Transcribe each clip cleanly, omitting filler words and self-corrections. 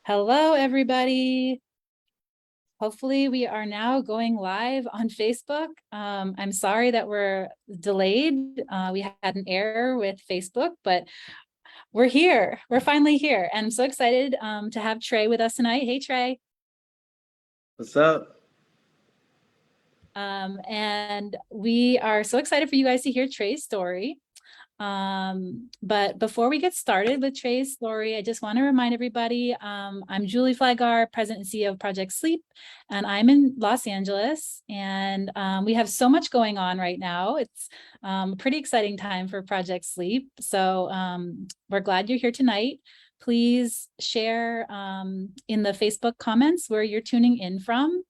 Hello, everybody. Hopefully we are now going live on Facebook. I'm sorry that we're delayed. We had an error with Facebook, but we're here. We're finally here. And I'm so excited to have Trey with us tonight. Hey, Trey. What's up? And we are so excited for you guys to hear Trey's story. But before we get started with Trey's story, I just want to remind everybody, I'm Julie Flygar, President and CEO of Project SLEEP, and I'm in Los Angeles, and we have so much going on right now. It's a pretty exciting time for Project SLEEP, so we're glad you're here tonight. Please share in the Facebook comments where you're tuning in from.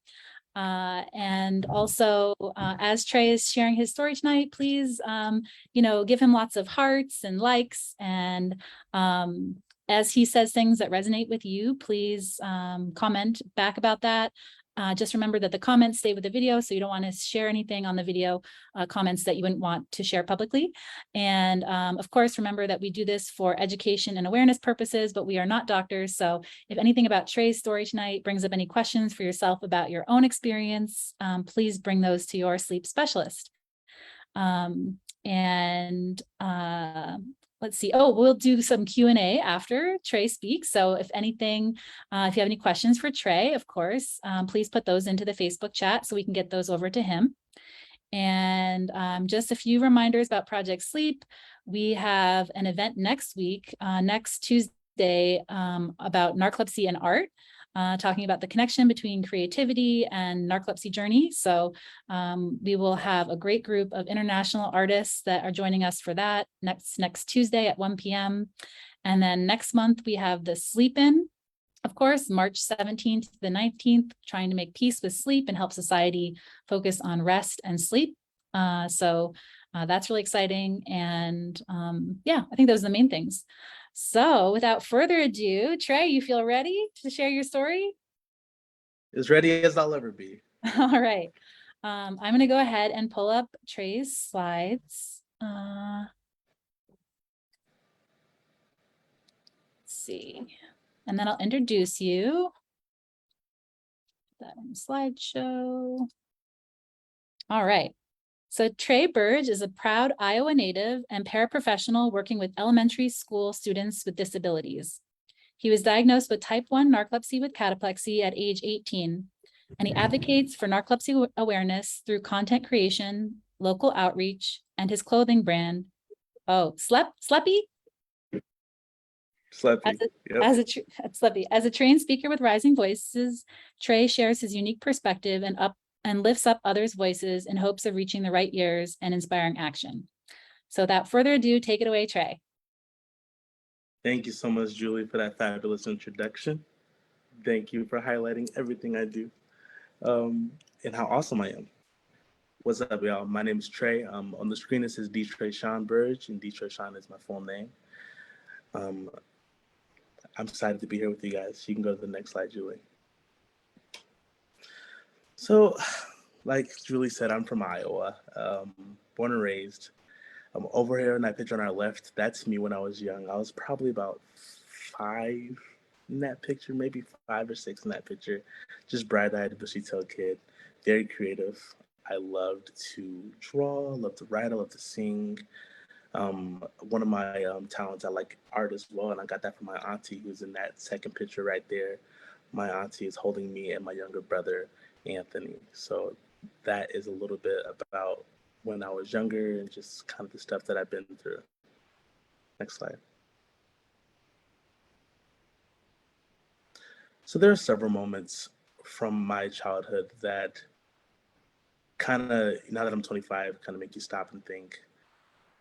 And also, as Trey is sharing his story tonight, please, give him lots of hearts and likes. And as he says things that resonate with you, please comment back about that. Just remember that the comments stay with the video, so you don't want to share anything on the video comments that you wouldn't want to share publicly. And of course, remember that we do this for education and awareness purposes, but we are not doctors. So if anything about Trey's story tonight brings up any questions for yourself about your own experience, please bring those to your sleep specialist. Let's see. Oh, we'll do some Q&A after Trey speaks. So if anything, if you have any questions for Trey, of course, please put those into the Facebook chat so we can get those over to him. And just a few reminders about Project SLEEP. We have an event next week, next Tuesday, about narcolepsy and art. Talking about the connection between creativity and narcolepsy journey. So we will have a great group of international artists that are joining us for that next Tuesday at 1 p.m. And then next month we have the Sleep In, of course, March 17th to the 19th, trying to make peace with sleep and help society focus on rest and sleep. So that's really exciting. And yeah, I think those are the main things. So without further ado, Trey, you feel ready to share your story? As ready as I'll ever be. All right. I'm going to go ahead and pull up Trey's slides. Let's see. And then I'll introduce you. Put that in the slideshow. All right. So Tre Burge is a proud Iowa native and paraprofessional working with elementary school students with disabilities. He was diagnosed with type 1 narcolepsy with cataplexy at age 18, and he advocates for narcolepsy awareness through content creation, local outreach, and his clothing brand. Oh, SLEpPY? SLEpPY. SLEpPY. As a trained speaker with Rising Voices, Trey shares his unique perspective and lifts up others' voices in hopes of reaching the right ears and inspiring action. So without further ado, take it away, Trey. Thank you so much, Julie, for that fabulous introduction. Thank you for highlighting everything I do and how awesome I am. What's up, y'all? My name is Trey. On the screen, it says Tre Burge, and Tre is my full name. I'm excited to be here with you guys. You can go to the next slide, Julie. So, like Julie said, I'm from Iowa, born and raised. Over here in that picture on our left, that's me when I was young. I was probably about 5 in that picture, maybe 5 or 6 in that picture. Just bright-eyed, bushy-tailed kid, very creative. I loved to draw, loved to write, I loved to sing. One of my talents, I like art as well, and I got that from my auntie, who's in that second picture right there. My auntie is holding me and my younger brother, Anthony. So that is a little bit about when I was younger and just kind of the stuff that I've been through. Next slide. So there are several moments from my childhood that kind of, now that I'm 25, kind of make you stop and think.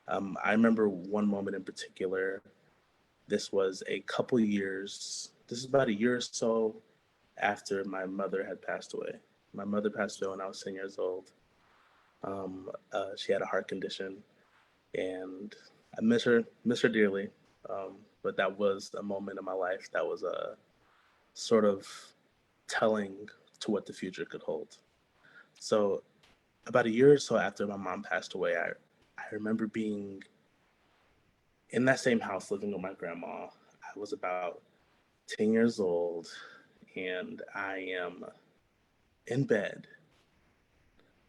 I remember one moment in particular. This was a couple years, this is about a year or so after my mother had passed away. My mother passed away when I was 10 years old. She had a heart condition, and I miss her dearly. But that was a moment in my life that was a sort of telling to what the future could hold. So about a year or so after my mom passed away, I remember being in that same house living with my grandma. I was about 10 years old, and I am in bed.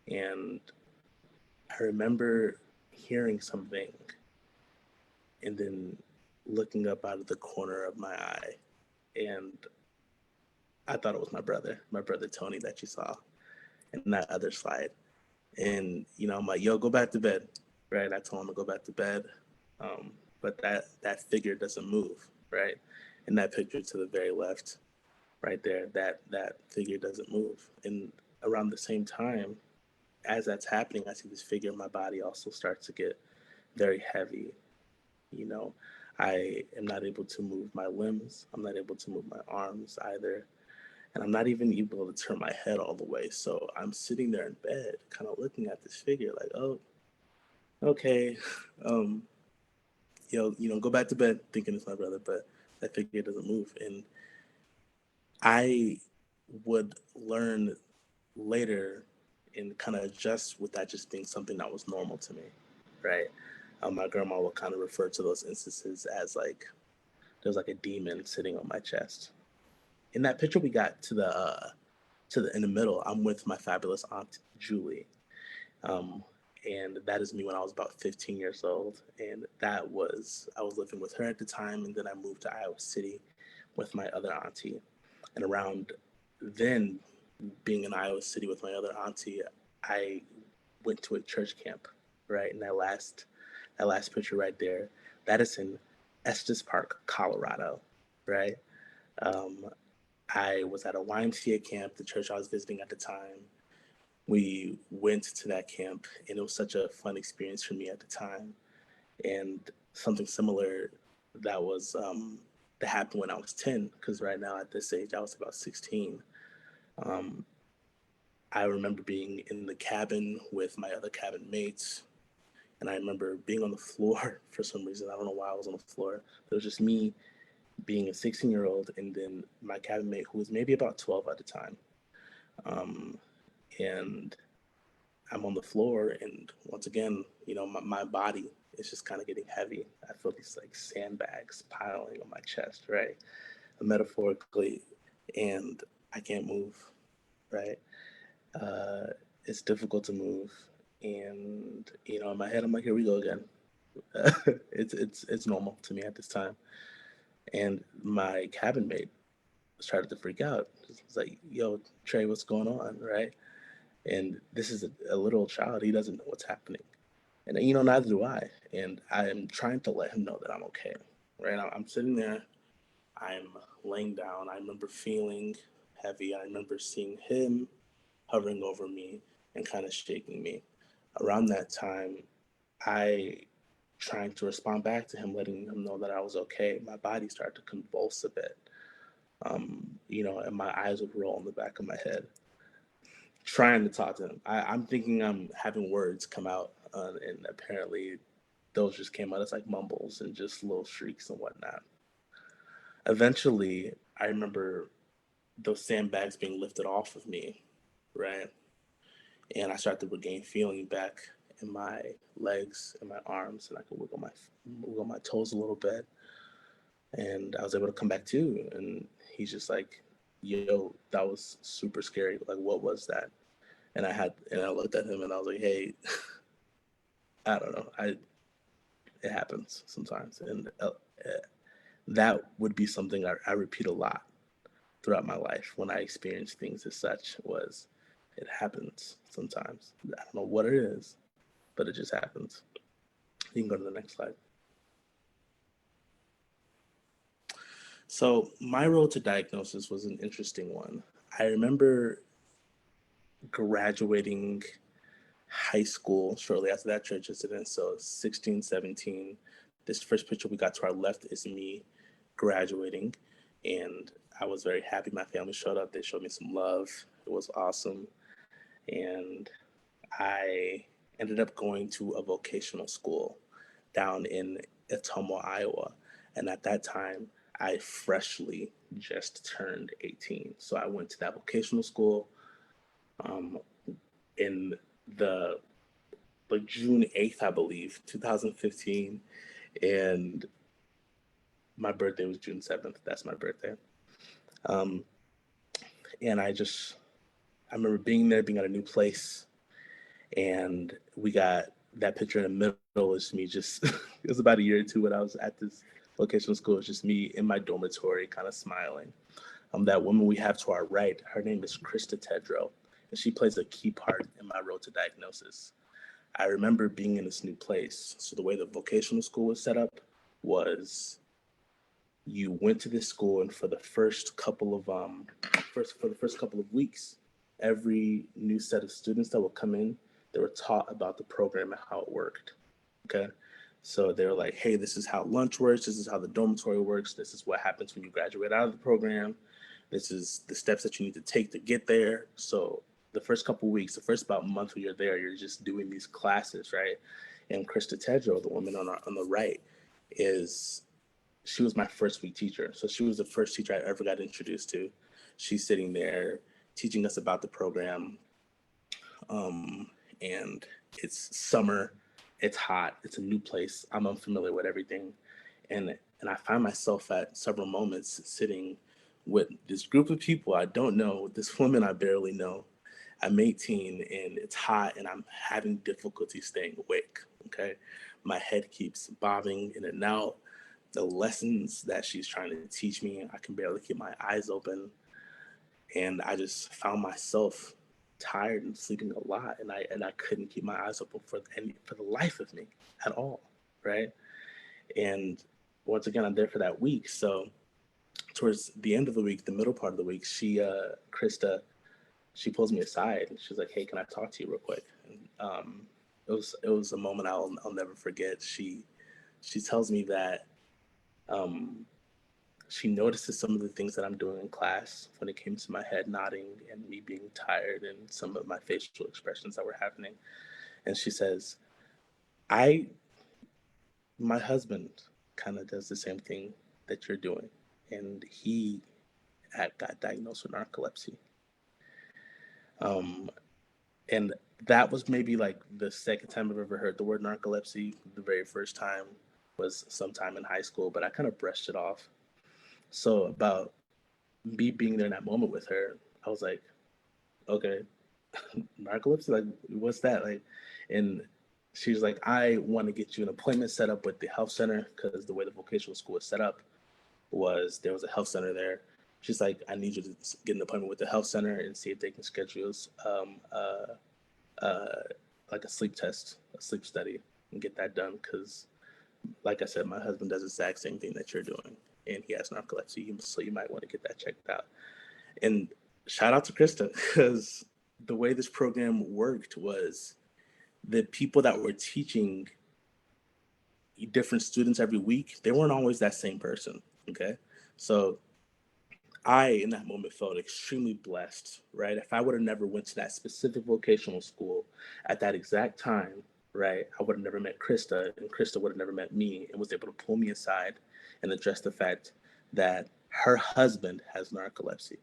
And I remember hearing something and then looking up out of the corner of my eye. And I thought it was my brother Tony that you saw in that other slide. And, I'm like, yo, go back to bed. Right. I told him to go back to bed. But that figure doesn't move. Right. In that picture to the very left, right there, that figure doesn't move. And around the same time, as that's happening, I see this figure in my body also start to get very heavy. You know, I am not able to move my limbs. I'm not able to move my arms either. And I'm not even able to turn my head all the way. So I'm sitting there in bed, kind of looking at this figure like, oh, okay, um, go back to bed thinking it's my brother, but that figure doesn't move. And I would learn later and kind of adjust with that just being something that was normal to me, right? My grandma would kind of refer to those instances as like there's like a demon sitting on my chest. In that picture we got in the middle, I'm with my fabulous aunt Julie, um, and that is me when I was about 15 years old, and I was living with her at the time, and then I moved to Iowa City with my other auntie, and around then, being in Iowa City with my other auntie, I went to a church camp, right? And that last picture right there, that is in Estes Park, Colorado, right? Um, I was at a YMCA camp, the church I was visiting at the time. We went to that camp, and it was such a fun experience for me at the time. And something similar that was that happened when I was 10, because right now at this age I was about 16. Um, I remember being in the cabin with my other cabin mates, and I remember being on the floor for some reason. I don't know why I was on the floor. It was just me being a 16-year-old, and then my cabin mate who was maybe about 12 at the time. Um, and I'm on the floor, and once again, my body is just kind of getting heavy. I feel these like sandbags piling on my chest, right? Metaphorically, and I can't move, right? Uh, it's difficult to move, and in my head, I'm like, here we go again. It's normal to me at this time, and my cabin mate started to freak out. It's like, yo, Trey, what's going on, right? And this is a little child. He doesn't know what's happening. And, neither do I. And I am trying to let him know that I'm okay, right? I'm sitting there. I'm laying down. I remember feeling heavy. I remember seeing him hovering over me and kind of shaking me. Around that time, I trying to respond back to him, letting him know that I was okay. My body started to convulse a bit, and my eyes would roll in the back of my head, trying to talk to him. I'm thinking I'm having words come out, and apparently those just came out as like mumbles and just little shrieks and whatnot. Eventually, I remember those sandbags being lifted off of me, right? And I started to regain feeling back in my legs and my arms, and I could wiggle my toes a little bit, and I was able to come back to. And he's just like, "Yo, that was super scary. Like, what was that?" And I looked at him and I was like, "Hey, I don't know. It happens sometimes." And that would be something I repeat a lot throughout my life when I experience things as such. Was it happens sometimes? I don't know what it is, but it just happens. You can go to the next slide. So my road to diagnosis was an interesting one. I remember graduating high school shortly after that church incident. So 16, 17. This first picture we got to our left is me graduating. And I was very happy. My family showed up. They showed me some love. It was awesome. And I ended up going to a vocational school down in Atomo, Iowa. And at that time, I freshly just turned 18. So I went to that vocational school um, in the like June 8th, I believe, 2015. And my birthday was June 7th. That's my birthday. Um, and I remember being there, being at a new place, and we got that picture in the middle is me just, it was about a year or two when I was at this vocational school. It's just me in my dormitory kind of smiling. That woman we have to our right, her name is Krista Tedrow, and she plays a key part in my road to diagnosis. I remember being in this new place. So the way the vocational school was set up was you went to this school, and for the first couple of weeks, every new set of students that would come in, they were taught about the program and how it worked. Okay. So they're like, hey, this is how lunch works, this is how the dormitory works, this is what happens when you graduate out of the program, this is the steps that you need to take to get there. So the first couple of weeks, the first about month when you're there, you're just doing these classes, right? And Krista Tedrow, the woman on the right, she was my first week teacher. So she was the first teacher I ever got introduced to. She's sitting there teaching us about the program. And it's summer, it's hot, it's a new place. I'm unfamiliar with everything. And I find myself at several moments sitting with this group of people I don't know, this woman I barely know. I'm 18 and it's hot and I'm having difficulty staying awake. Okay. My head keeps bobbing in and out. The lessons that she's trying to teach me, I can barely keep my eyes open. And I just found myself tired and sleeping a lot, and I couldn't keep my eyes open for the life of me at all, right? And once again, I'm there for that week. So towards the end of the week, the middle part of the week, Krista, she pulls me aside and she's like, "Hey, can I talk to you real quick?" And it was a moment I'll never forget. She tells me that um, she notices some of the things that I'm doing in class when it came to my head nodding and me being tired and some of my facial expressions that were happening. And she says, I, my husband kind of does the same thing that you're doing. And he got diagnosed with narcolepsy. Um, and that was maybe like the second time I've ever heard the word narcolepsy. The very first time was sometime in high school, but I kind of brushed it off. So about me being there in that moment with her, I was like, okay, narcolepsy, like what's that like? And she was like, I want to get you an appointment set up with the health center, because the way the vocational school was set up was there was a health center there. She's like, I need you to get an appointment with the health center and see if they can schedule us uh, like a sleep test, a sleep study, and get that done, because like I said, my husband does the exact same thing that you're doing, and he has narcolepsy, so you might want to get that checked out. And shout out to Krista, because the way this program worked was the people that were teaching different students every week, they weren't always that same person. Okay. So I, in that moment, felt extremely blessed, right? If I would have never went to that specific vocational school at that exact time, right, I would have never met Krista, and Krista would have never met me, and was able to pull me aside and address the fact that her husband has narcolepsy.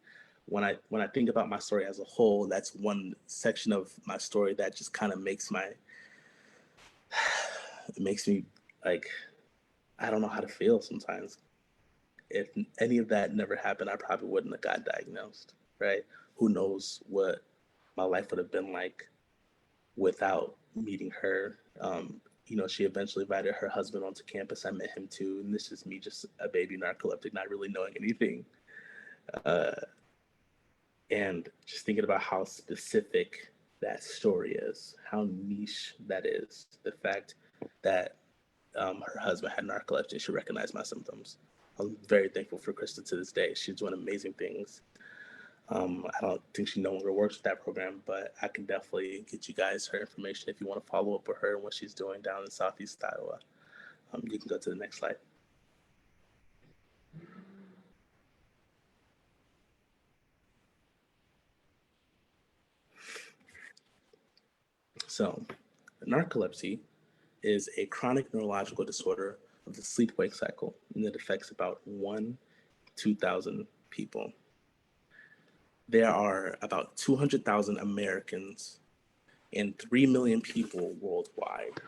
When I think about my story as a whole, that's one section of my story that just kind of it makes me like, I don't know how to feel sometimes. If any of that never happened, I probably wouldn't have got diagnosed, right? Who knows what my life would have been like without meeting her. She eventually invited her husband onto campus. I met him too, and this is me, just a baby narcoleptic, not really knowing anything. Uh, and just thinking about how specific that story is, how niche that is. The fact that her husband had narcolepsy, she recognized my symptoms. I'm very thankful for Krista to this day. She's doing amazing things. I don't think she no longer works with that program, but I can definitely get you guys her information if you want to follow up with her and what she's doing down in Southeast Iowa. You can go to the next slide. So, narcolepsy is a chronic neurological disorder of the sleep-wake cycle, and it affects about 1-2,000 people. There are about 200,000 Americans and 3 million people worldwide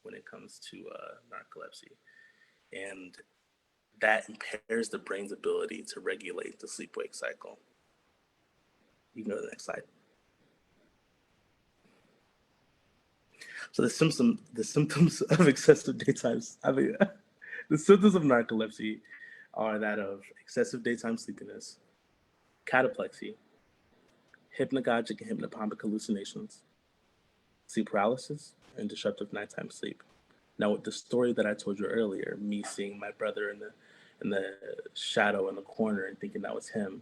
when it comes to narcolepsy. And that impairs the brain's ability to regulate the sleep-wake cycle. You can go to the next slide. So the symptoms of excessive daytime, the symptoms of narcolepsy are that of excessive daytime sleepiness, cataplexy, hypnagogic and hypnopompic hallucinations, sleep paralysis, and disruptive nighttime sleep. Now, with the story that I told you earlier, me seeing my brother in the shadow in the corner and thinking that was him,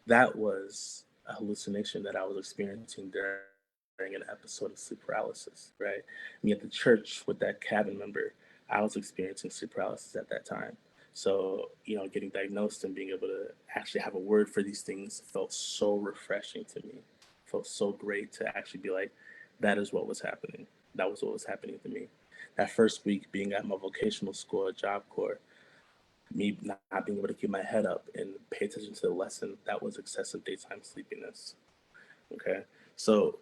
that was a hallucination that I was experiencing during an episode of sleep paralysis, right? Me at the church with that cabin member, I was experiencing sleep paralysis at that time. So, getting diagnosed and being able to actually have a word for these things felt so refreshing to me. Felt so great to actually be like, that is what was happening. That was what was happening to me. That first week being at my vocational school at Job Corps, me not being able to keep my head up and pay attention to the lesson, that was excessive daytime sleepiness. Okay. So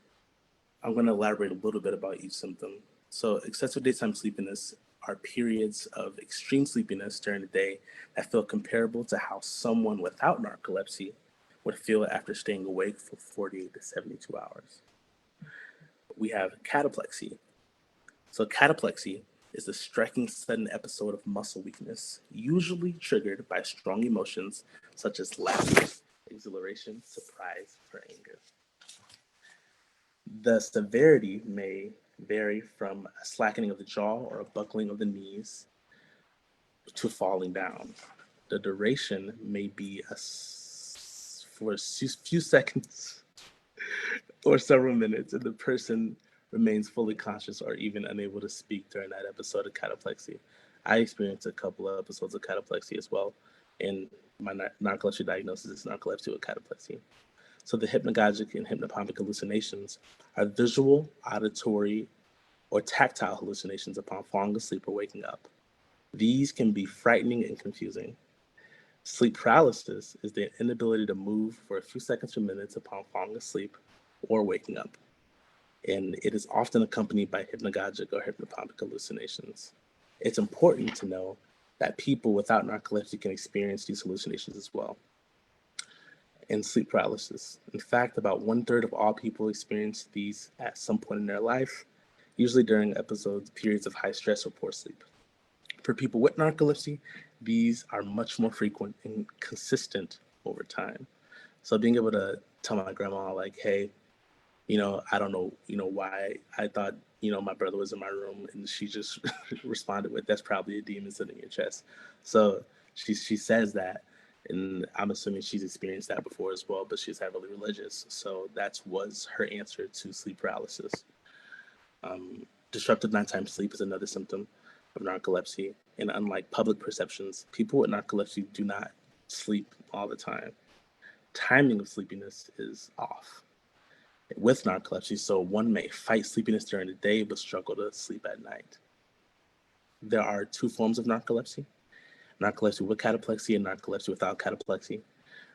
I'm going to elaborate a little bit about each symptom. So excessive daytime sleepiness are periods of extreme sleepiness during the day that feel comparable to how someone without narcolepsy would feel after staying awake for 48 to 72 hours. We have cataplexy. So cataplexy is the striking sudden episode of muscle weakness, usually triggered by strong emotions such as laughter, exhilaration, surprise, or anger. The severity may vary from a slackening of the jaw or a buckling of the knees to falling down. The duration may be for a few seconds or several minutes, and the person remains fully conscious or even unable to speak during that episode of cataplexy. I experienced a couple of episodes of cataplexy as well, and my narcolepsy diagnosis is narcolepsy with cataplexy. So the hypnagogic and hypnopompic hallucinations are visual, auditory, or tactile hallucinations upon falling asleep or waking up. These can be frightening and confusing. Sleep paralysis is the inability to move for a few seconds or minutes upon falling asleep or waking up, and it is often accompanied by hypnagogic or hypnopompic hallucinations. It's important to know that people without narcolepsy can experience these hallucinations as well. And sleep paralysis. In fact, about 1/3 of all people experience these at some point in their life, usually during periods of high stress or poor sleep. For people with narcolepsy, these are much more frequent and consistent over time. So being able to tell my grandma, like, hey, I don't know, why I thought, my brother was in my room, and she just responded with, that's probably a demon sitting in your chest. So she says that, and I'm assuming she's experienced that before as well, but she's heavily religious. So that was her answer to sleep paralysis. Disrupted nighttime sleep is another symptom of narcolepsy. And unlike public perceptions, people with narcolepsy do not sleep all the time. Timing of sleepiness is off with narcolepsy, so one may fight sleepiness during the day but struggle to sleep at night. There are two forms of narcolepsy: narcolepsy with cataplexy and narcolepsy without cataplexy.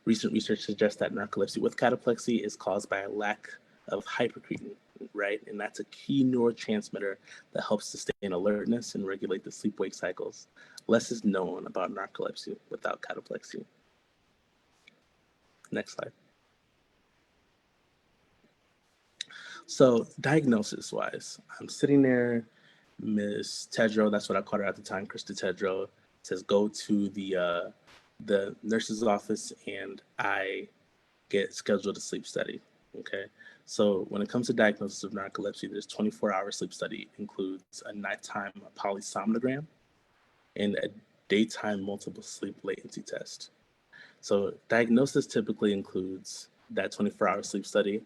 Recent research suggests that narcolepsy with cataplexy is caused by a lack of hypercretin, right? And that's a key neurotransmitter that helps sustain alertness and regulate the sleep-wake cycles. Less is known about narcolepsy without cataplexy. Next slide. So diagnosis-wise, I'm sitting there, Miss Tedrow, that's what I called her at the time, Krista Tedrow, says go to the nurse's office, and I get scheduled a sleep study. Okay. So when it comes to diagnosis of narcolepsy, there's 24-hour sleep study, includes a nighttime polysomnogram and a daytime multiple sleep latency test. So diagnosis typically includes that 24-hour sleep study,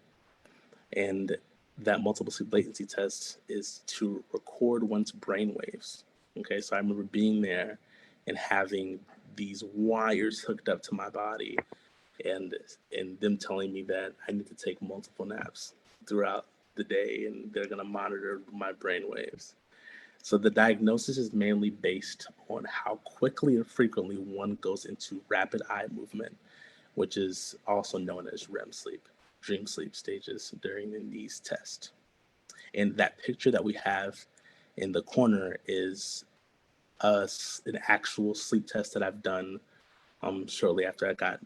and that multiple sleep latency test is to record one's brain waves. Okay, so I remember being there and having these wires hooked up to my body, and them telling me that I need to take multiple naps throughout the day, and they're going to monitor my brain waves. So the diagnosis is mainly based on how quickly and frequently one goes into rapid eye movement, which is also known as REM sleep, dream sleep stages during these tests. And that picture that we have in the corner is an actual sleep test that I've done shortly after I got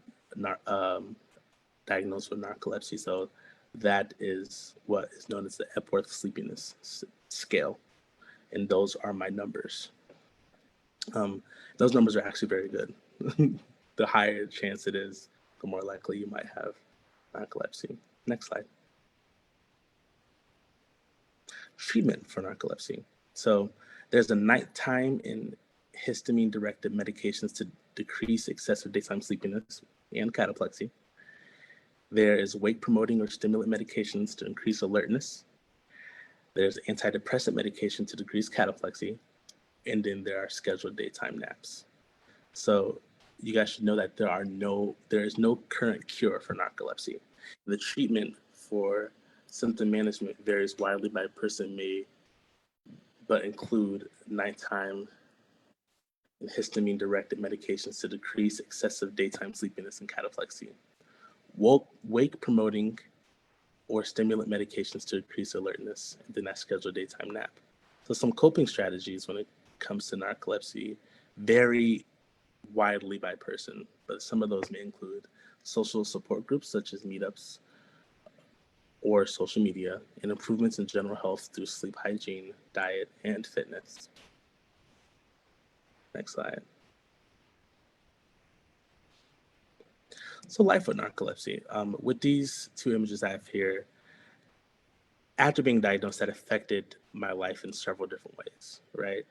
diagnosed with narcolepsy. So that is what is known as the Epworth Sleepiness Scale, and those are my numbers. Those numbers are actually very good. The higher chance it is, the more likely you might have narcolepsy. Next slide. Treatment for narcolepsy. So there's a nighttime and histamine-directed medications to decrease excessive daytime sleepiness and cataplexy. There is wake-promoting or stimulant medications to increase alertness. There's antidepressant medication to decrease cataplexy. And then there are scheduled daytime naps. So you guys should know that there is no current cure for narcolepsy. The treatment for symptom management varies widely by person, but include nighttime and histamine-directed medications to decrease excessive daytime sleepiness and cataplexy. Wake-promoting or stimulant medications to increase alertness, and then that scheduled daytime nap. So some coping strategies when it comes to narcolepsy vary widely by person, but some of those may include social support groups such as meetups or social media, and improvements in general health through sleep hygiene, diet, and fitness. Next slide. So life with narcolepsy. With these two images I have here, after being diagnosed, that affected my life in several different ways, right?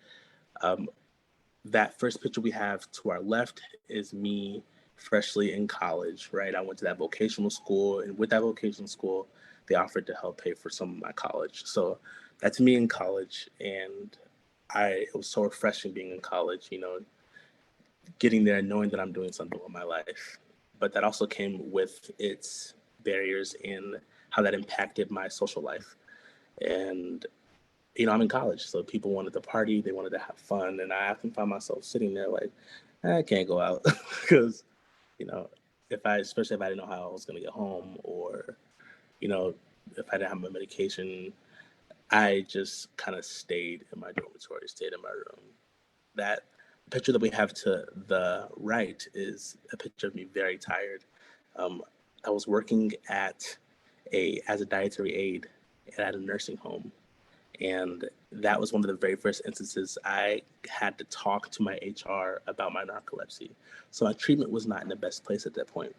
That first picture we have to our left is me freshly in college, right? I went to that vocational school, and with that vocational school, they offered to help pay for some of my college. So that's me in college, and it was so refreshing being in college, getting there and knowing that I'm doing something with my life. But that also came with its barriers in how that impacted my social life. And I'm in college, so people wanted to party, they wanted to have fun, and I often found myself sitting there like, I can't go out because, especially if I didn't know how I was going to get home, or, if I didn't have my medication, I just kind of stayed in my dormitory, stayed in my room. That picture that we have to the right is a picture of me very tired. I was working as a dietary aide at a nursing home. And that was one of the very first instances I had to talk to my HR about my narcolepsy. So my treatment was not in the best place at that point.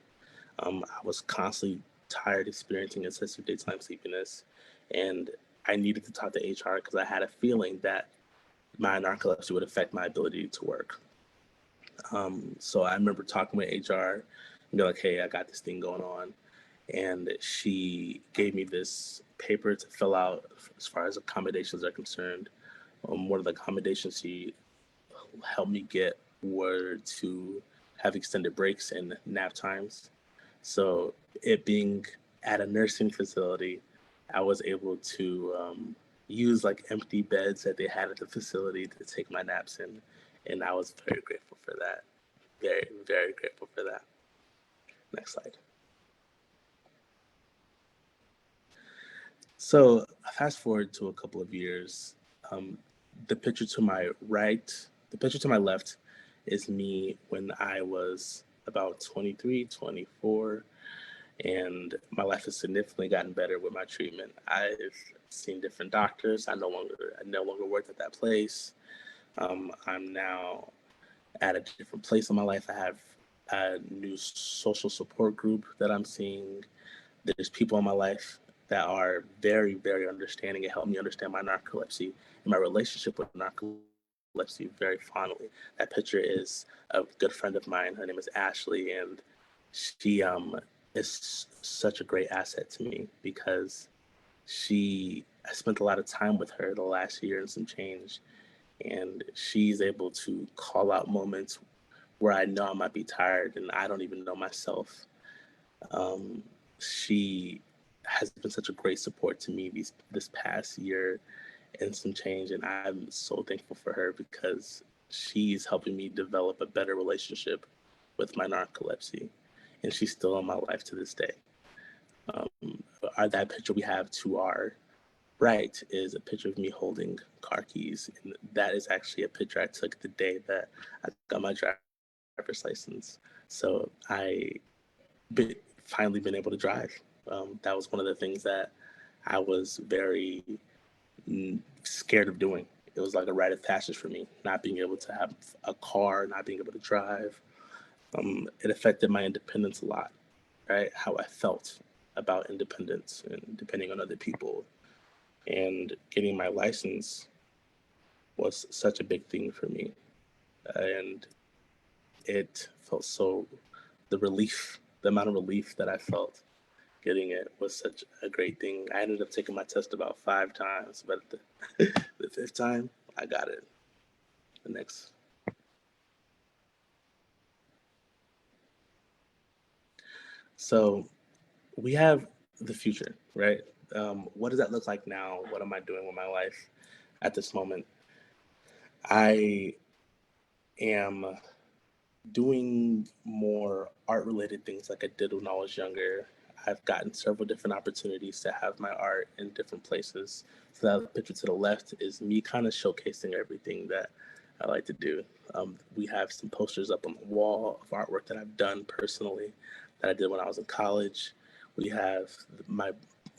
I was constantly tired, experiencing excessive daytime sleepiness, and I needed to talk to HR because I had a feeling that my narcolepsy would affect my ability to work. So I remember talking with HR and be like, hey, I got this thing going on. And she gave me this paper to fill out as far as accommodations are concerned. One of the accommodations she helped me get were to have extended breaks and nap times. So it being at a nursing facility, I was able to use like empty beds that they had at the facility to take my naps in. And I was very grateful for that. Very, very grateful for that. Next slide. So fast forward to a couple of years, the picture to my left is me when I was about 23, 24, and my life has significantly gotten better with my treatment. I've seen different doctors. I no longer work at that place. I'm now at a different place in my life. I have a new social support group that I'm seeing. There's people in my life that are very, very understanding and help me understand my narcolepsy and my relationship with narcolepsy very fondly. That picture is a good friend of mine. Her name is Ashley, and she is such a great asset to me because I spent a lot of time with her the last year and some change, and she's able to call out moments where I know I might be tired and I don't even know myself. She has been such a great support to me this past year and some change, and I'm so thankful for her because she's helping me develop a better relationship with my narcolepsy, and she's still in my life to this day. That picture we have to our right is a picture of me holding car keys. And that is actually a picture I took the day that I got my driver's license. So finally been able to drive. That was one of the things that I was very scared of doing. It was like a rite of passage for me, not being able to have a car, not being able to drive. It affected my independence a lot, right? How I felt about independence and depending on other people. And getting my license was such a big thing for me. And it felt the amount of relief that I felt getting it was such a great thing. I ended up taking my test about 5 times, but the fifth time, I got it. The next. So we have the future, right? What does that look like now? What am I doing with my life at this moment? I am doing more art-related things like I did when I was younger. I've gotten several different opportunities to have my art in different places. So that picture to the left is me kind of showcasing everything that I like to do. We have some posters up on the wall of artwork that I've done personally that I did when I was in college. We have my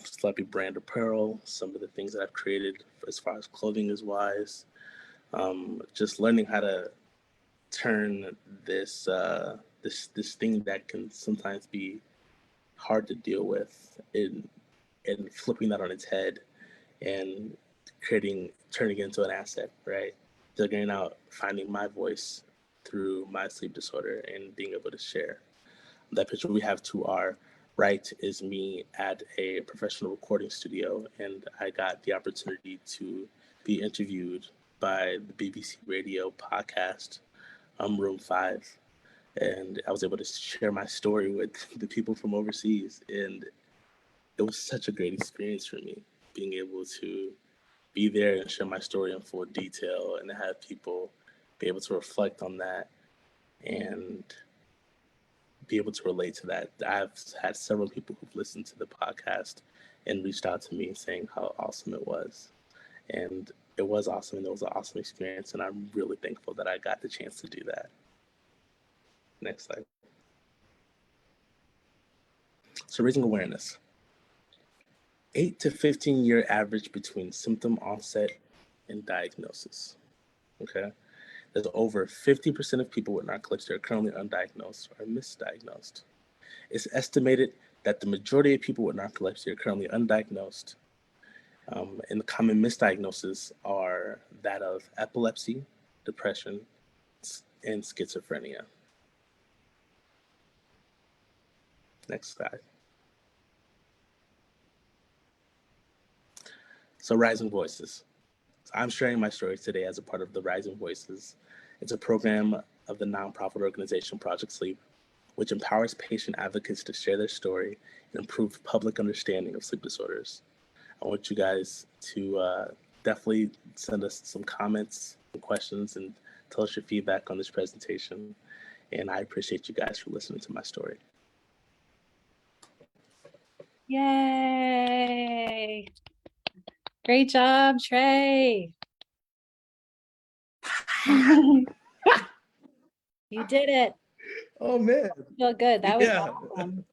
SLEpPY brand apparel, some of the things that I've created as far as clothing is wise. Just learning how to turn this thing that can sometimes be hard to deal with and flipping that on its head and turning it into an asset, right? Figuring out finding my voice through my sleep disorder and being able to share. That picture we have to our right is me at a professional recording studio, and I got the opportunity to be interviewed by the BBC Radio podcast, Room 5. And I was able to share my story with the people from overseas. And it was such a great experience for me, being able to be there and share my story in full detail and have people be able to reflect on that and be able to relate to that. I've had several people who've listened to the podcast and reached out to me saying how awesome it was. And it was awesome, and it was an awesome experience. And I'm really thankful that I got the chance to do that. Next slide. So raising awareness. 8 to 15 year average between symptom onset and diagnosis. Okay. There's over 50% of people with narcolepsy are currently undiagnosed or misdiagnosed. It's estimated that the majority of people with narcolepsy are currently undiagnosed. And the common misdiagnoses are that of epilepsy, depression, and schizophrenia. Next slide. So Rising Voices. So I'm sharing my story today as a part of the Rising Voices. It's a program of the nonprofit organization Project Sleep, which empowers patient advocates to share their story and improve public understanding of sleep disorders. I want you guys to definitely send us some comments and questions and tell us your feedback on this presentation. And I appreciate you guys for listening to my story. Yay. Great job, Trey. You did it. Oh man. Feel good. That was Yeah. awesome.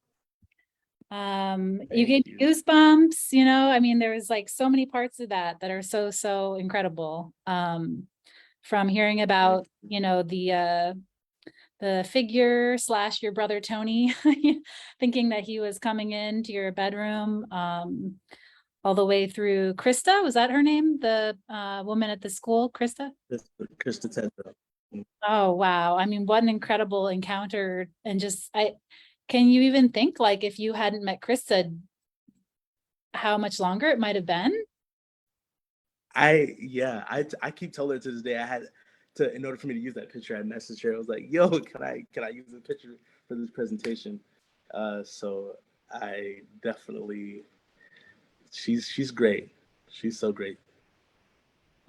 You gave me goosebumps, I mean, there was like so many parts of that are so incredible. From hearing about, the figure / your brother Tony, thinking that he was coming into your bedroom, all the way through Krista. Was that her name? The woman at the school, Krista? Krista Tedro. Oh, wow. I mean, what an incredible encounter. And can you even think, like, if you hadn't met Krista, how much longer it might have been? I keep telling her to this day, in order for me to use that picture, I messaged her. I was like, yo, can I use the picture for this presentation? So I definitely, she's great. She's so great.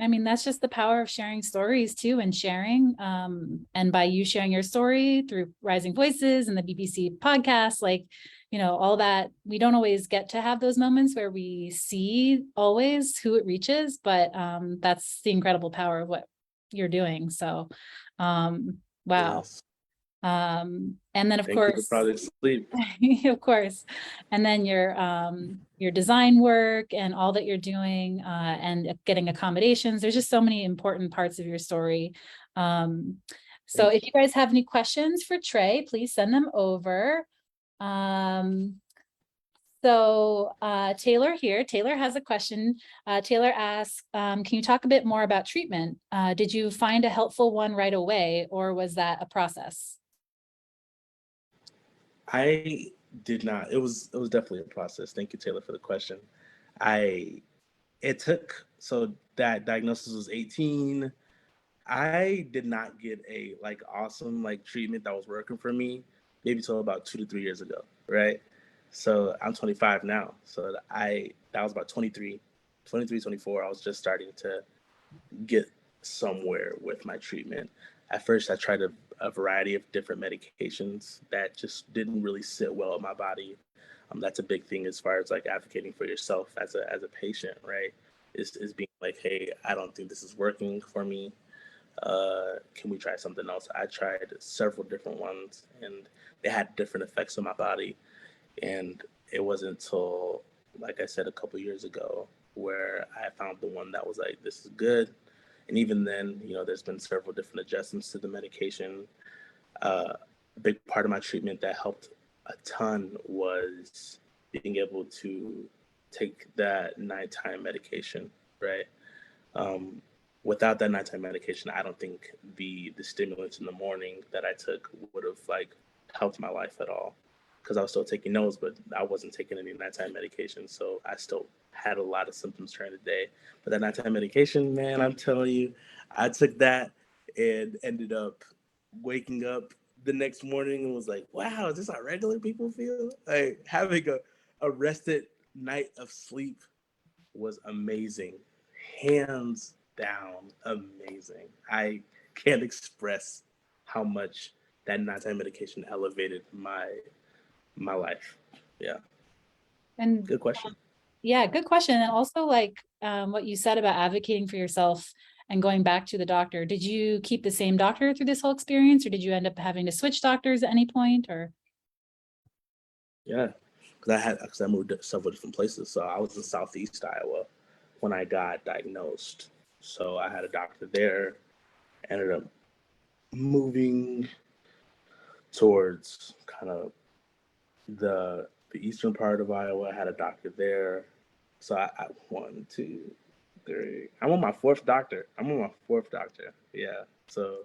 I mean, that's just the power of sharing stories too, and sharing. And by you sharing your story through Rising Voices and the BBC podcast, like, all that. We don't always get to have those moments where we see always who it reaches, but that's the incredible power of what you're doing. So, wow. Yes. And then of Thank you for course, probably sleep. of course, and then your design work and all that you're doing, and getting accommodations. There's just so many important parts of your story. So Thank if you guys have any questions for Trey, please send them over. Taylor here, Taylor has a question. Taylor asks, can you talk a bit more about treatment? Did you find a helpful one right away, or was that a process? I did not. It was definitely a process. Thank you, Taylor, for the question. I it took so that diagnosis was 18. I did not get a like awesome like treatment that was working for me maybe till about 2 to 3 years ago, right? So I'm 25 now. So that was about 23, 24. I was just starting to get somewhere with my treatment. At first, I tried a variety of different medications that just didn't really sit well in my body. That's a big thing as far as like advocating for yourself as a patient, right? Is being like, hey, I don't think this is working for me. Can we try something else? I tried several different ones, and they had different effects on my body. And it wasn't until, like I said, a couple years ago where I found the one that was like, this is good. And even then, there's been several different adjustments to the medication. A big part of my treatment that helped a ton was being able to take that nighttime medication, right? Um, Without that nighttime medication, I don't think the stimulants in the morning that I took would have like helped my life at all, because I was still taking those, but I wasn't taking any nighttime medication, so I still had a lot of symptoms during the day. But that nighttime medication, man, I'm telling you, I took that and ended up waking up the next morning and was like, wow, is this how regular people feel? Like having a rested night of sleep was amazing. Hands down, amazing. I can't express how much that nighttime medication elevated my life. Yeah, And good question. yeah, good question. And also like what you said about advocating for yourself and going back to the doctor. Did you keep the same doctor through this whole experience, or did you end up having to switch doctors at any point, or? Yeah, because I moved to several different places. So I was in Southeast Iowa when I got diagnosed. So I had a doctor there. Ended up moving towards kind of the eastern part of Iowa. I had a doctor there. So I 1, 2, 3. I'm on my fourth doctor. Yeah. So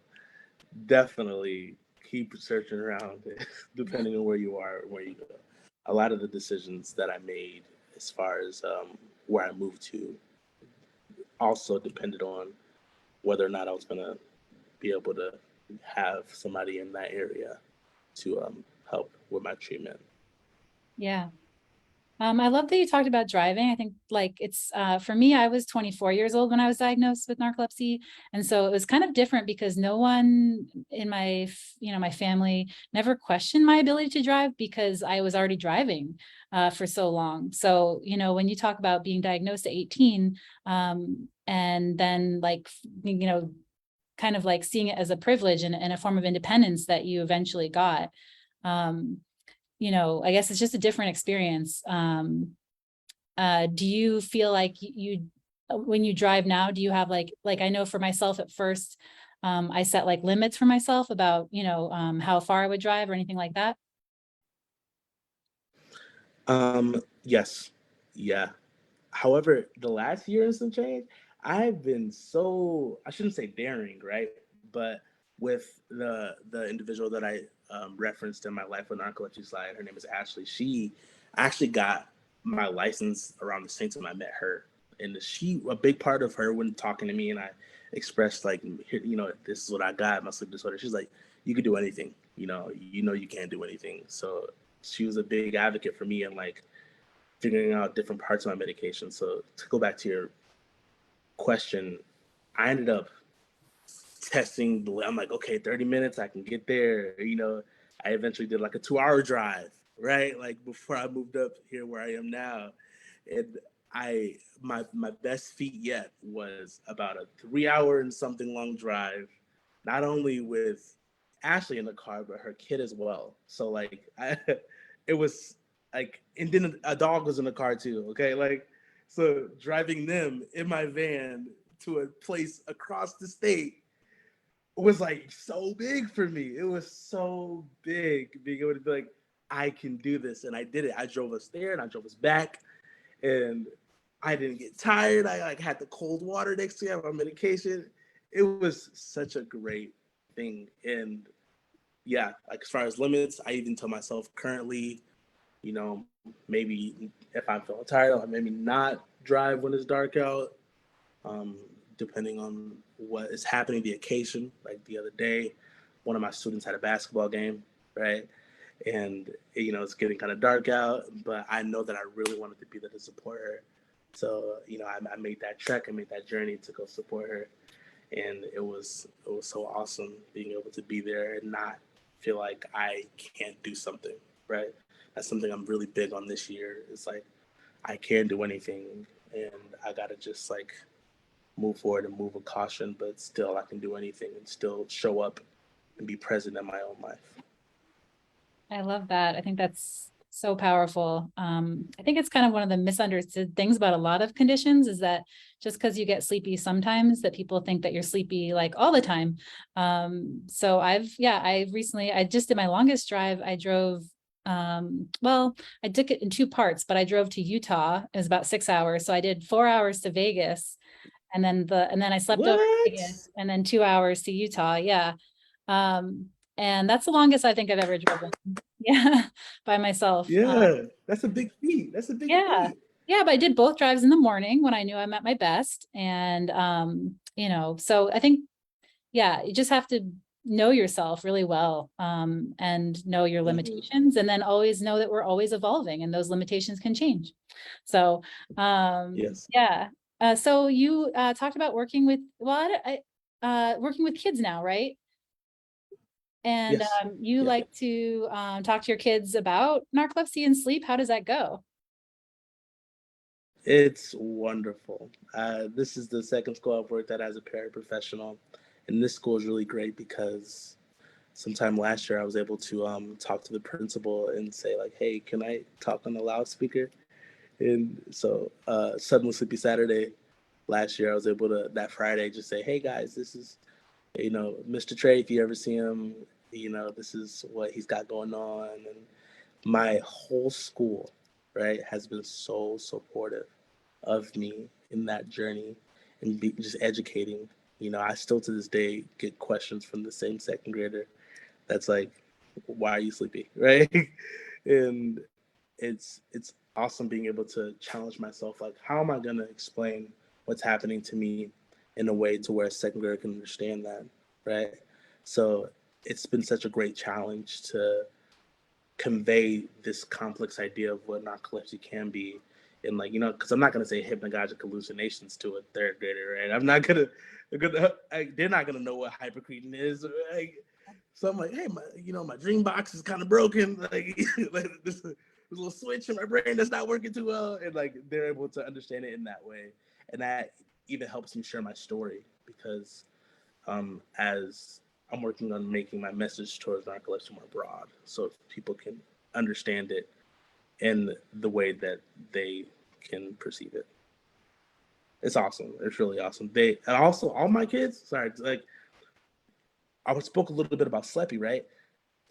definitely keep searching around depending on where you are and where you go. A lot of the decisions that I made as far as where I moved to also depended on whether or not I was going to be able to have somebody in that area to help with my treatment. Yeah. I love that you talked about driving. I think like it's for me, I was 24 years old when I was diagnosed with narcolepsy. And so it was kind of different because no one in my family never questioned my ability to drive because I was already driving for so long. So, when you talk about being diagnosed at 18, and then like, kind of like seeing it as a privilege and a form of independence that you eventually got. Um, I guess it's just a different experience. Do you feel like you when you drive now, do you have like I know for myself at first, I set like limits for myself about, how far I would drive or anything like that? Yes, yeah. However, the last year and some change, I've been so, I shouldn't say daring, right? But with the individual that I referenced in my Life with Narcolepsy slide, her name is Ashley. She actually got my license around the same time I met her. And a big part of her when talking to me and I expressed like, here, this is what I got, my sleep disorder. She's like, you could do anything, you can't do anything. So she was a big advocate for me and like figuring out different parts of my medication. So to go back to your question, I ended up testing I'm like, okay, 30 minutes, I can get there. I eventually did like a 2-hour drive. right? Like before I moved up here where I am now. And my best feat yet was about a 3 hour and something long drive, not only with Ashley in the car, but her kid as well. So like it was like, and then a dog was in the car too. Okay. Like, so driving them in my van to a place across the state was like so big for me. It was so big being able to be like, I can do this. And I did it. I drove us there and I drove us back, and I didn't get tired. I like had the cold water next to me, my medication. It was such a great thing. And yeah, like as far as limits, I even tell myself currently, maybe if I'm feeling tired, I'll maybe not drive when it's dark out, um, depending on what is happening, the occasion. Like the other day, one of my students had a basketball game, right? And it's getting kind of dark out, but I know that I really wanted to be there to support her. So I made that trek, I made that journey to go support her, and it was so awesome being able to be there and not feel like I can't do something. Right, that's something I'm really big on this year. It's like I can do anything, and I gotta just like move forward and move with caution, but still I can do anything and still show up and be present in my own life. I love that. I think that's so powerful. I think it's kind of one of the misunderstood things about a lot of conditions is that just because you get sleepy sometimes, that people think that you're sleepy like all the time. So I just did my longest drive. I drove, well, I took it in two parts, but I drove to Utah. It was about 6 hours. So I did 4 hours to Vegas, and then I slept over in What? Vegas, and then 2 hours to Utah. Yeah. Um, and that's the longest I think I've ever driven. Yeah, by myself. Yeah, that's a big feat. That's a big Yeah. feat. Yeah, but I did both drives in the morning when I knew I'm at my best. And so I think, yeah, you just have to know yourself really well, and know your Hmm. limitations, and then always know that we're always evolving and those limitations can change. So Yes. yeah. So you talked about working with, working with kids now, right? And Yes. you Yep. like to talk to your kids about narcolepsy and sleep. How does that go? It's wonderful. This is the second school I've worked at as a paraprofessional, and this school is really great because sometime last year I was able to talk to the principal and say like, "Hey, can I talk on the loudspeaker?" And so suddenly Sleepy Saturday last year, I was able to that Friday just say, "Hey guys, this is Mr. Trey. If you ever see him, this is what he's got going on." And my whole school, right, has been so supportive of me in that journey and just educating. I still to this day get questions from the same second grader that's like, "Why are you sleepy?" Right? And it's awesome being able to challenge myself. Like, how am I going to explain what's happening to me in a way to where a second grader can understand that, right? So it's been such a great challenge to convey this complex idea of what narcolepsy can be. And like, because I'm not gonna say hypnagogic hallucinations to a third grader, right? I'm not gonna, they're not gonna know what hypercretin is. Right? So I'm like, hey, my dream box is kind of broken. Like, like this little switch in my brain that's not working too well, and like they're able to understand it in that way, and that even helps me share my story because as I'm working on making my message towards narcolepsy more broad, so people can understand it in the way that they can perceive it. It's awesome. It's really awesome. They and also all my kids. Sorry, like I spoke a little bit about SLEpPY, right?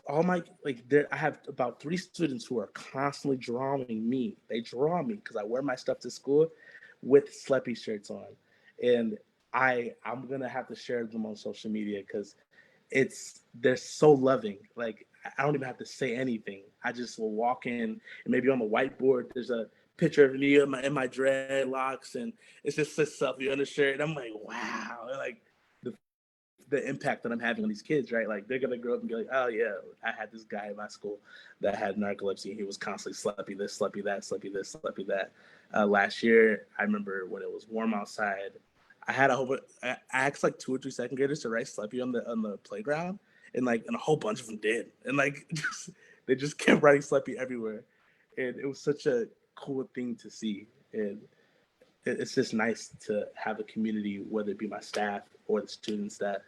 All my like there, I have about 3 students who are constantly drawing me. They draw me because I wear my stuff to school with SLEpPY shirts on, and I'm gonna have to share them on social media because they're so loving. Like I don't even have to say anything. I just will walk in and maybe on the whiteboard there's a picture of me in my dreadlocks and it's just a selfie on the shirt. And I'm like, wow, like the impact that I'm having on these kids, right? Like they're gonna grow up and be like, oh yeah, I had this guy in my school that had narcolepsy. And he was constantly sleepy this, sleepy that, sleepy this, sleepy that. Last year, I remember when it was warm outside, I had a whole. I asked like 2 or 3 second graders to write sleepy on the playground, and a whole bunch of them did, and like they just kept writing SLEpPY everywhere. And it was such a cool thing to see. And it's just nice to have a community, whether it be my staff or the students, that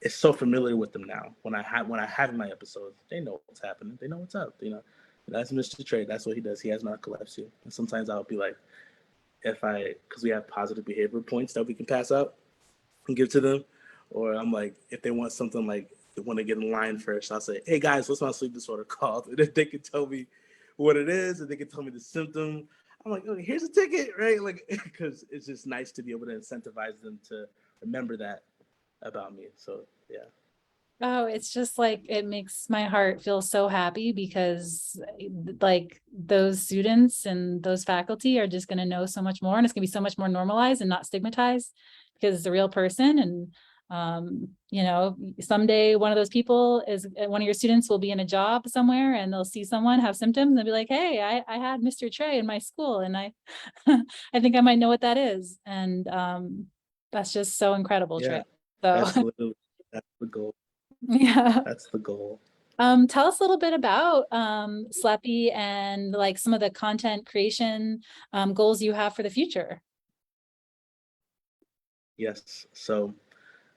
is so familiar with them now. When I have my episodes, they know what's happening. They know what's up. That's Mr. Trey. That's what he does. He has narcolepsy. And sometimes I'll be like, because we have positive behavior points that we can pass out and give to them, or I'm like, if they want something, like they want to get in line first, I'll say, hey guys, what's my sleep disorder called? And if they can tell me what it is, and they can tell me the symptom, I'm like, okay, here's a ticket, right? Like, because it's just nice to be able to incentivize them to remember that about me. So yeah. Oh, it's just like, it makes my heart feel so happy because like those students and those faculty are just going to know so much more, and it's going to be so much more normalized and not stigmatized because it's a real person. And someday one of those people is one of your students will be in a job somewhere and they'll see someone have symptoms and they'll be like, hey, I had Mr. Trey in my school and I I think I might know what that is. And that's just so incredible, Yeah, Trey. So that's the goal. yeah. That's the goal. Tell us a little bit about SLEpPY and like some of the content creation goals you have for the future. Yes. So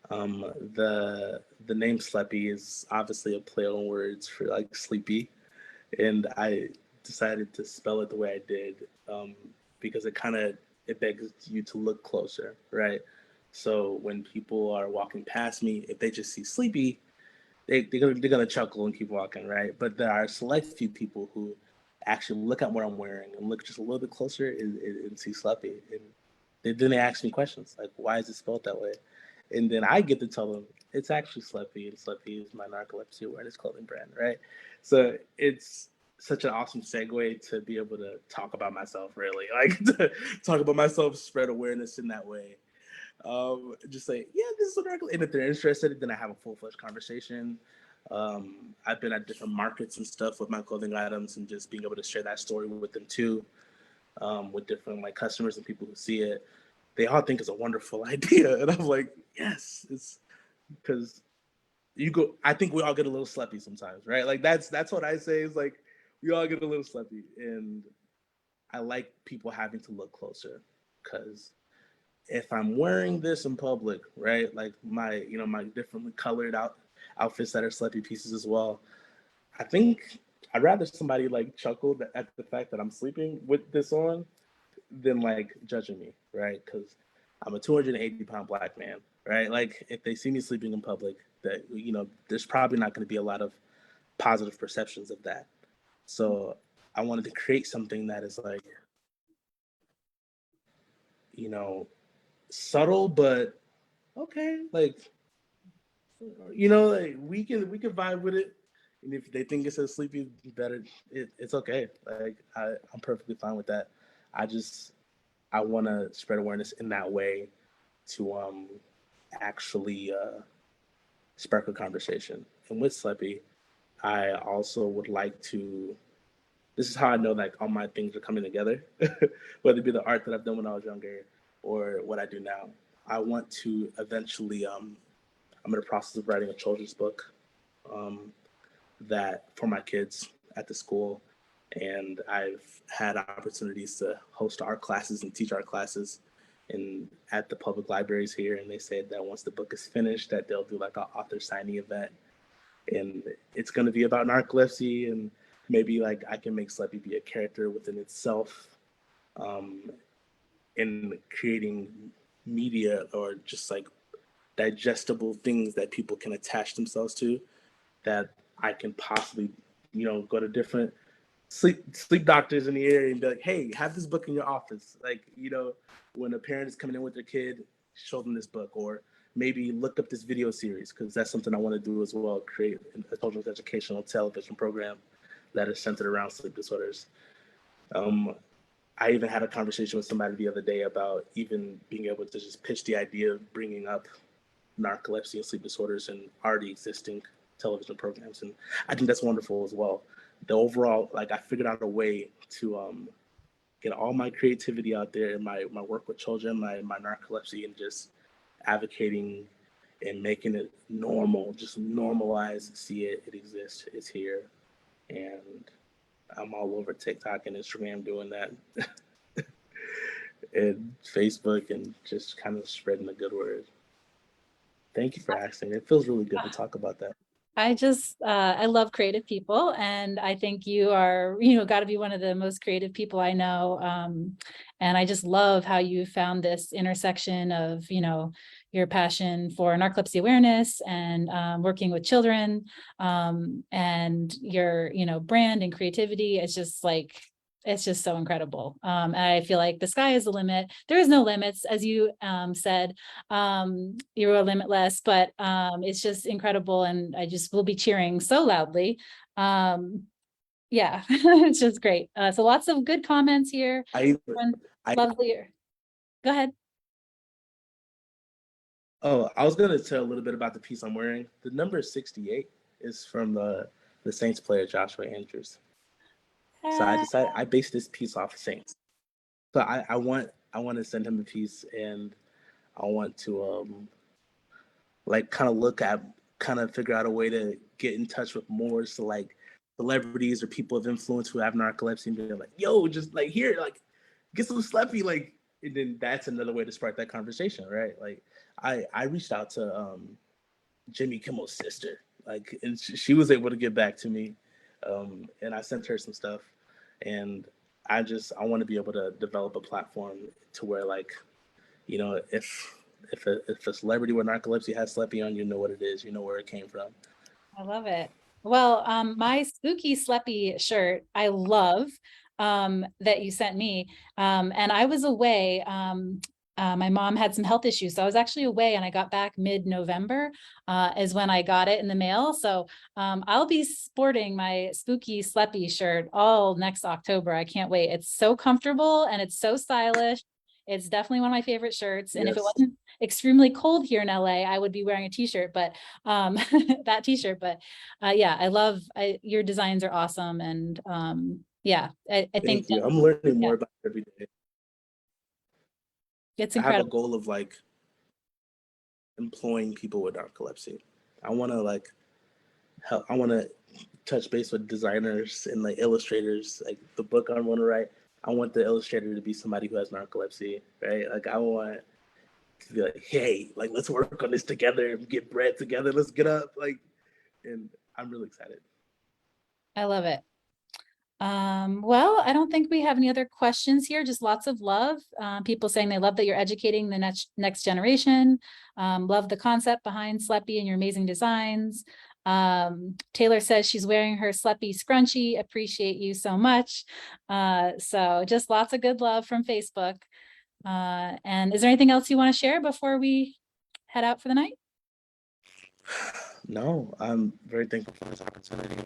the name SLEpPY is obviously a play on words for like sleepy, and I decided to spell it the way I did because it begs you to look closer, right? So when people are walking past me, if they just see sleepy, they're gonna chuckle and keep walking, right? But there are a select few people who actually look at what I'm wearing and look just a little bit closer and see SLEpPY, and then they ask me questions like, "Why is it spelled that way?" And then I get to tell them it's actually SLEpPY, and SLEpPY is my narcolepsy awareness clothing brand, right? So it's such an awesome segue to be able to talk about myself, really, like to talk about myself, spread awareness in that way. Just say, yeah, this is a narcolepsy. And if they're interested, then I have a full-fledged conversation. I've been at different markets and stuff with my clothing items, and just being able to share that story with them too, with different like customers and people who see it. They all think it's a wonderful idea, and I'm like, yes, it's because I think we all get a little SLEpPY sometimes, right? Like that's what I say is like we all get a little SLEpPY, and I like people having to look closer because if I'm wearing this in public, right, like my differently colored outfits that are SLEpPY pieces as well, I think I'd rather somebody like chuckle at the fact that I'm sleeping with this on than like judging me, right? Because I'm a 280-pound black man, right? Like if they see me sleeping in public, that there's probably not going to be a lot of positive perceptions of that. So I wanted to create something that is like, you know, subtle but okay, like like we can vibe with it. And if they think it says sleepy better, it's okay. Like I'm perfectly fine with that. I want to spread awareness in that way to actually spark a conversation. And with SLEpPY, I also would like to. This is how I know like all my things are coming together, whether it be the art that I've done when I was younger or what I do now. I want to eventually. I'm in the process of writing a children's book um, that for my kids at the school, and I've had opportunities to host art classes and teach art classes in at the public libraries here. And they said that once the book is finished, that they'll do like an author signing event, and it's going to be about narcolepsy, and maybe like I can make SLEpPY be a character within itself, um, in creating media or just like digestible things that people can attach themselves to, that I can possibly, go to different sleep doctors in the area and be like, hey, have this book in your office. Like, when a parent is coming in with their kid, show them this book, or maybe look up this video series, because that's something I want to do as well, create a children's educational television program that is centered around sleep disorders. Um, I even had a conversation with somebody the other day about even being able to just pitch the idea of bringing up narcolepsy and sleep disorders and already existing television programs. And I think that's wonderful as well. The overall, like I figured out a way to get all my creativity out there in my work with children, my narcolepsy, and just advocating and making it normal, just normalize, see it exists, it's here. and I'm all over TikTok and Instagram doing that, and Facebook, and just kind of spreading the good word. Thank you for asking. It feels really good to talk about that. I love creative people, and I think you are, got to be one of the most creative people I know. And I just love how you found this intersection of, your passion for narcolepsy awareness and working with children, and your, brand and creativity. It's just so incredible. And I feel like the sky is the limit. There is no limits, as you said. You are limitless, but it's just incredible. And I just will be cheering so loudly. Yeah, it's just great. So lots of good comments here. I Lovely. Go ahead. Oh, I was gonna tell a little bit about the piece I'm wearing. The number 68 is from the Saints player Joshua Andrews. So I based this piece off of Saints. So I want to send him a piece, and I want to like kind of figure out a way to get in touch with more, so like celebrities or people of influence who have narcolepsy, and be like, yo, just like here, like get some Slappy, like, and then that's another way to spark that conversation, right? Like I reached out to Jimmy Kimmel's sister, like, and she was able to get back to me, and I sent her some stuff, and I want to be able to develop a platform to where, like, if a celebrity with narcolepsy has SLEpPY on, you know what it is, you know where it came from. I love it. Well, my spooky SLEpPY shirt, I love, that you sent me. And I was away. My mom had some health issues, so I was actually away, and I got back mid-November, is when I got it in the mail. So I'll be sporting my spooky SLEpPY shirt all next October. I can't wait. It's so comfortable and it's so stylish. It's definitely one of my favorite shirts. And if it Yes. wasn't extremely cold here in LA, I would be wearing a t-shirt, but that t-shirt. But yeah, your designs are awesome. And yeah, I think Thank you. I'm learning more yeah, about it every day. it's I have a incredible. goal of like employing people with narcolepsy. I want to like help. I want to touch base with designers and like illustrators. Like the book I want to write, I want the illustrator to be somebody who has narcolepsy, right? Like I want to be like, hey, like let's work on this together and get bread together. Let's get up, like, and I'm really excited. I love it. Well, I don't think we have any other questions here, just lots of love. People saying they love that you're educating the next generation. Love the concept behind SLEpPY and your amazing designs. Taylor says she's wearing her SLEpPY scrunchie. Appreciate you so much. So just lots of good love from Facebook. And is there anything else you want to share before we head out for the night? No, I'm very thankful for this opportunity.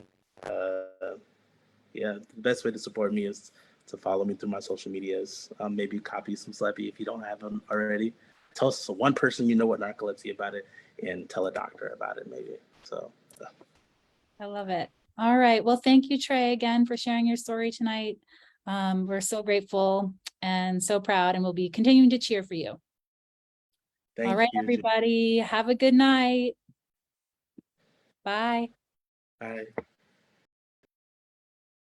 Yeah, the best way to support me is to follow me through my social medias. Maybe copy some SLEpPY if you don't have them already. Tell one person you know with narcolepsy about it, and tell a doctor about it, maybe. So I love it. All right. Well, thank you, Trey, again for sharing your story tonight. We're so grateful and so proud, and we'll be continuing to cheer for you. All right, you. everybody. Have a good night. Bye. Bye.